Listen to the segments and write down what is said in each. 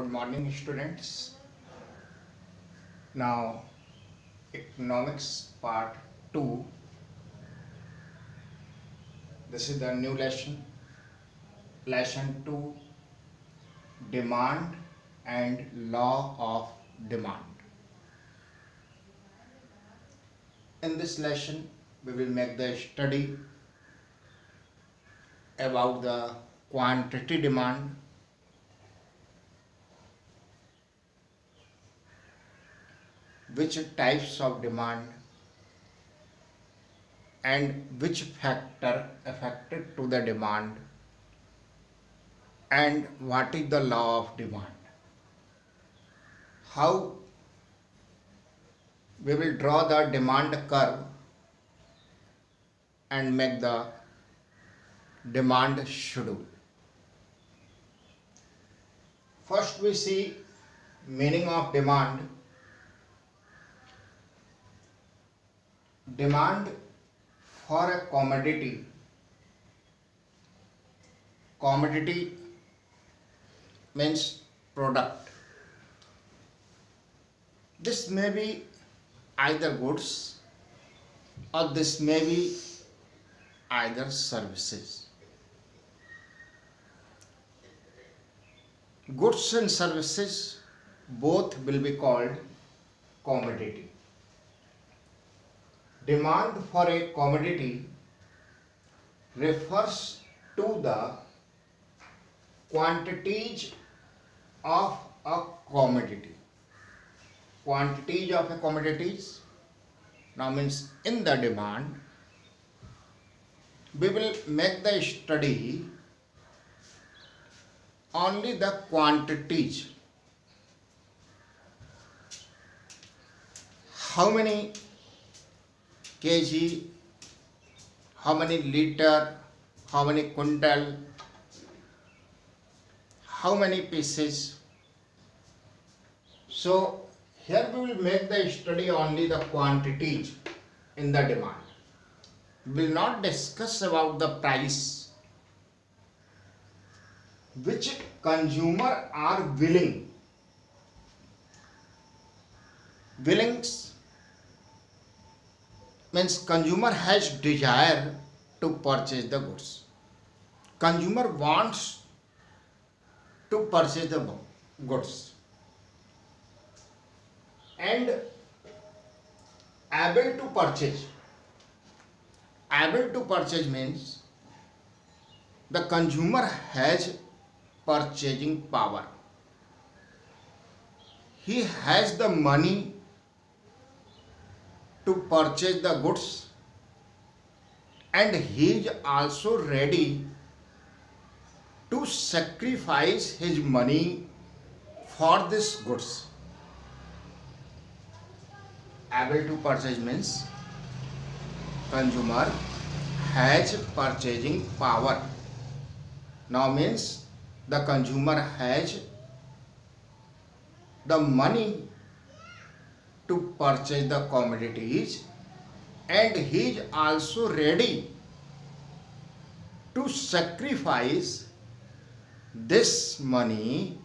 Good morning, students. Now, economics part 2. This is the new lesson. Lesson 2, demand and law of demand. In this lesson, we will make the study about the quantity demand, which types of demand and which factor affected to the demand, and what is the law of demand. How we will draw the demand curve and make the demand schedule. First we see meaning of demand. Demand for a commodity. Commodity means product. This may be either goods or this may be either services. Goods and services both will be called commodity. Demand for a commodity refers to the quantities of a commodity. Quantities of a commodities now means in the demand. We will make the study only the quantities. How many kg, how many liter, how many quintal, how many pieces. So here we will make the study only the quantities in the demand. We will not discuss about the price which consumer are willing. Willings means consumer has desire to purchase the goods. Consumer wants to purchase the goods and able to purchase. Able to purchase means the consumer has purchasing power. He has the money to purchase the goods and he is also ready to sacrifice his money for this goods. Able to purchase means consumer has purchasing power. Now means the consumer has the money to purchase the commodities and he is also ready to sacrifice this money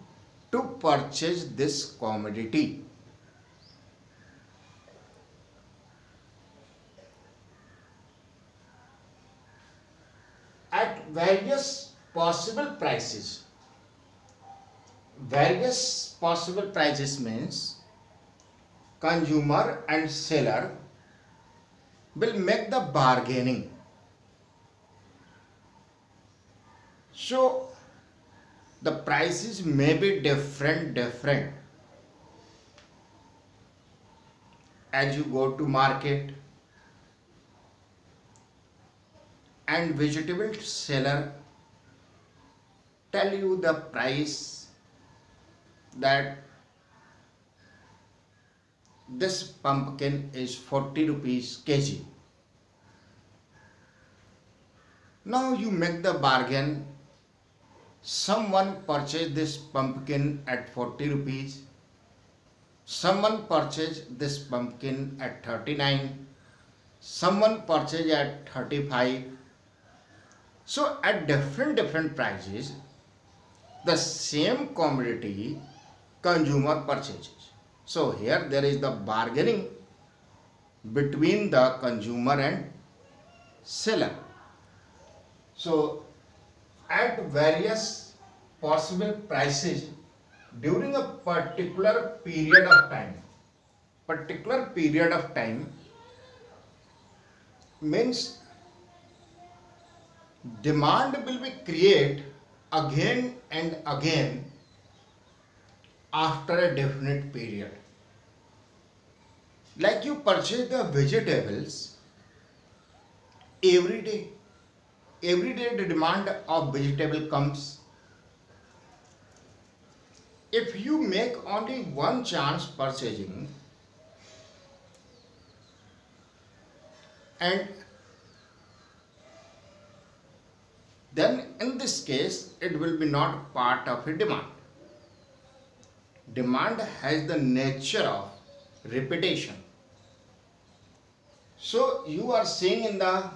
to purchase this commodity. At various possible prices. Various possible prices means consumer and seller will make the bargaining. So the prices may be different as you go to market, and vegetable seller tell you the price that this pumpkin is 40 rupees kg. Now you make the bargain. Someone purchased this pumpkin at 40 rupees. Someone purchased this pumpkin at 39. Someone purchased at 35. So at different prices, the same commodity consumer purchases. So here there is the bargaining between the consumer and seller. So at various possible prices during a particular period of time means demand will be created again and again after a definite period. Like you purchase the vegetables every day. Every day the demand of vegetable comes. If you make only one chance purchasing, and then in this case it will be not part of a demand. Demand has the nature of repetition. So you are seeing in the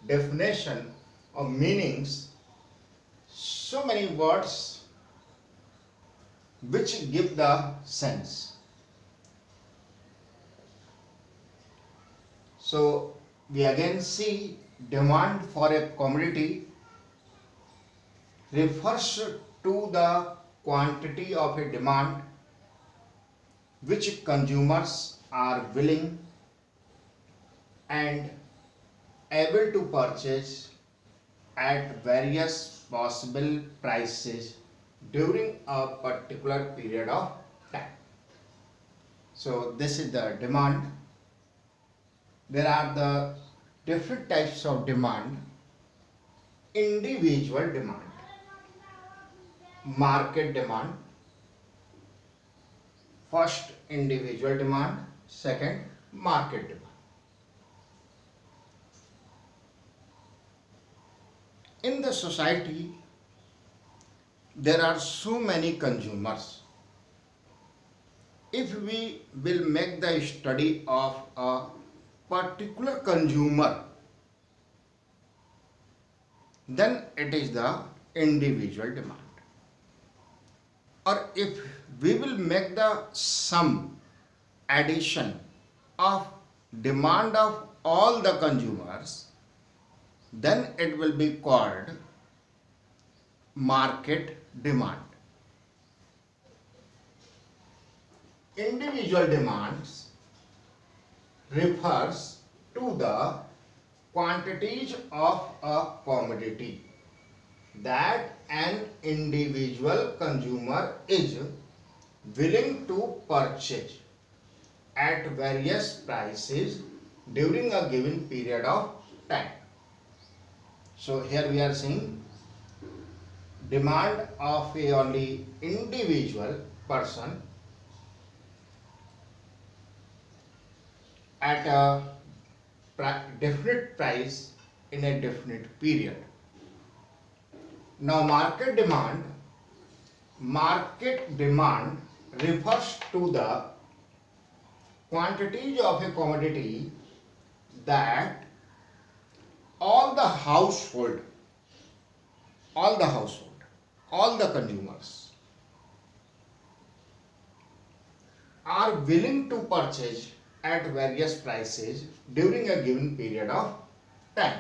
definition of meanings so many words which give the sense. So we again see demand for a commodity refers to the quantity of a demand which consumers are willing and able to purchase at various possible prices during a particular period of time. So this is the demand. There are the different types of demand. Individual demand, market demand, first individual demand, second market demand. In the society, there are so many consumers. If we will make the study of a particular consumer, then it is the individual demand. Or if we will make the sum addition of demand of all the consumers, then it will be called market demand. Individual demands refers to the quantities of a commodity that an individual consumer is willing to purchase at various prices during a given period of time. So here we are seeing demand of a only individual person at a definite price in a definite period. Now market demand refers to the quantities of a commodity that all the consumers are willing to purchase at various prices during a given period of time.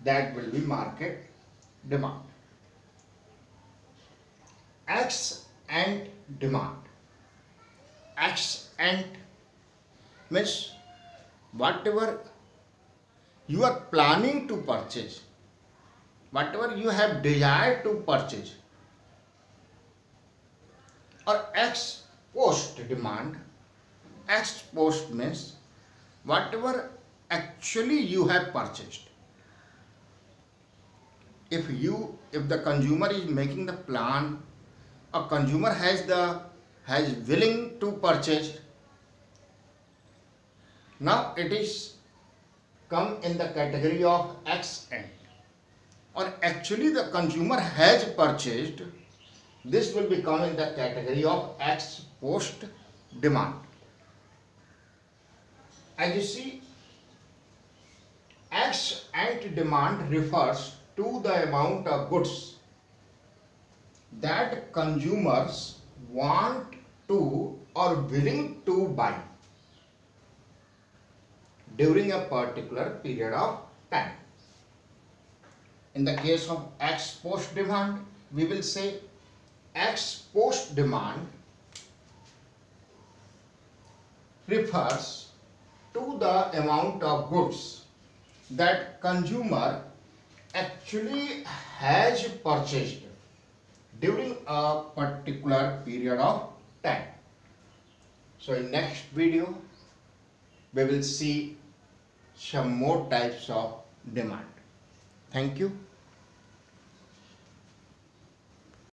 That will be market demand. X and demand. X and means whatever you are planning to purchase, whatever you have desired to purchase, or ex post demand. Ex post means whatever actually you have purchased. If the consumer is making the plan, a consumer has willing to purchase, now it is come in the category of ex ante, or actually the consumer has purchased, this will become in the category of ex post demand. As you see, ex ante demand refers to the amount of goods that consumers want to or willing to buy during a particular period of time. In the case of ex post demand, we will say ex post demand refers to the amount of goods that consumer actually has purchased during a particular period of time. So in next video we will see some more types of demand. Thank you.